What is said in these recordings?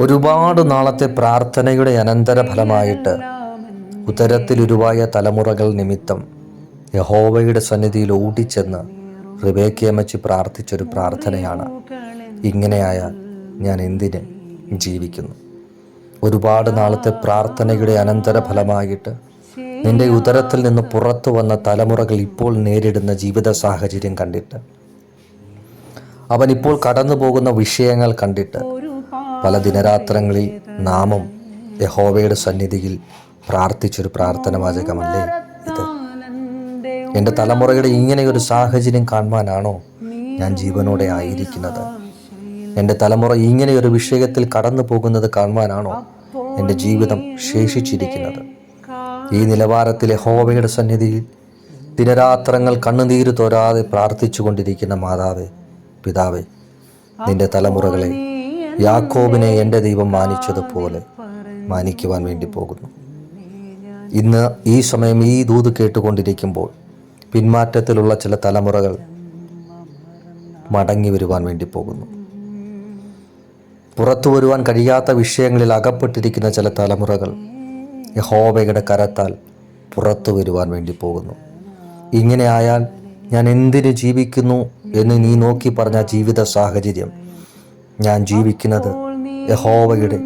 ഒരുപാട് നാളത്തെ പ്രാർത്ഥനയുടെ അനന്തരഫലമായിട്ട് ഉദരത്തിലുരുവായ തലമുറകൾ നിമിത്തം യഹോവയുടെ സന്നിധിയിൽ ഓടിച്ചെന്ന് റിബേക്കയമ്മച്ചി പ്രാർത്ഥിച്ചൊരു പ്രാർത്ഥനയാണ്, ഇങ്ങനെയായാൽ ഞാൻ എന്തിന് ജീവിക്കുന്നു. ഒരുപാട് നാളത്തെ പ്രാർത്ഥനയുടെ അനന്തരഫലമായിട്ട് നിന്റെ ഉദരത്തിൽ നിന്ന് പുറത്തു വന്ന തലമുറകൾ ഇപ്പോൾ നേരിടുന്ന ജീവിത സാഹചര്യം കണ്ടിട്ട്, അവൻ ഇപ്പോൾ കടന്നു പോകുന്ന വിഷയങ്ങൾ കണ്ടിട്ട്, പല ദിനരാത്രങ്ങളിൽ നാമും യഹോവയുടെ സന്നിധിയിൽ പ്രാർത്ഥിച്ചൊരു പ്രാർത്ഥന വാചകമല്ലേ ഇത്? എൻ്റെ തലമുറയുടെ ഇങ്ങനെയൊരു സാഹചര്യം കാണുവാനാണോ ഞാൻ ജീവനോടെ ആയിരിക്കുന്നത്? എൻ്റെ തലമുറ ഇങ്ങനെയൊരു വിഷയത്തിൽ കടന്നു പോകുന്നത് കാണുവാനാണോ എൻ്റെ ജീവിതം ശേഷിച്ചിരിക്കുന്നത്? ഈ നിലവാരത്തിൽ യഹോവയുടെ സന്നിധിയിൽ ദിനരാത്രങ്ങൾ കണ്ണുനീര് തോരാതെ പ്രാർത്ഥിച്ചു കൊണ്ടിരിക്കുന്ന മാതാവേ, പിതാവേ, നിന്റെ തലമുറകളെ യാക്കോബിനെ എൻ്റെ ദൈവം മാനിച്ചതുപോലെ മാനിക്കുവാൻ വേണ്ടി പോകുന്നു. ഇന്ന് ഈ സമയം ഈ ദൂത് കേട്ടുകൊണ്ടിരിക്കുമ്പോൾ പിന്മാറ്റത്തിലുള്ള ചില തലമുറകൾ മടങ്ങി വരുവാൻ വേണ്ടി പോകുന്നു. പുറത്തു വരുവാൻ കഴിയാത്ത വിഷയങ്ങളിൽ അകപ്പെട്ടിരിക്കുന്ന ചില തലമുറകൾ യഹോവയുടെ കരത്താൽ പുറത്തു വരുവാൻ വേണ്ടി പോകുന്നു. ഇങ്ങനെ ആയാൽ ഞാൻ എന്തിന് ജീവിക്കുന്നു എന്ന് നീ നോക്കി പറഞ്ഞ ജീവിത സാഹചര്യം, ഞാൻ ജീവിക്കുന്നത് യഹോവയുടെ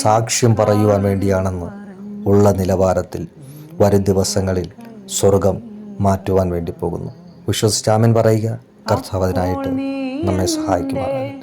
സാക്ഷ്യം പറയുവാൻ വേണ്ടിയാണെന്ന് ഉള്ള നിലവാരത്തിൽ വരും ദിവസങ്ങളിൽ സ്വർഗം മാറ്റുവാൻ വേണ്ടി പോകുന്നു. വിശ്വസിച്ച് ആമേൻ പറയുക. കർത്താവ് അതിനായിട്ട് നമ്മെ സഹായിക്കുമാറാകട്ടെ.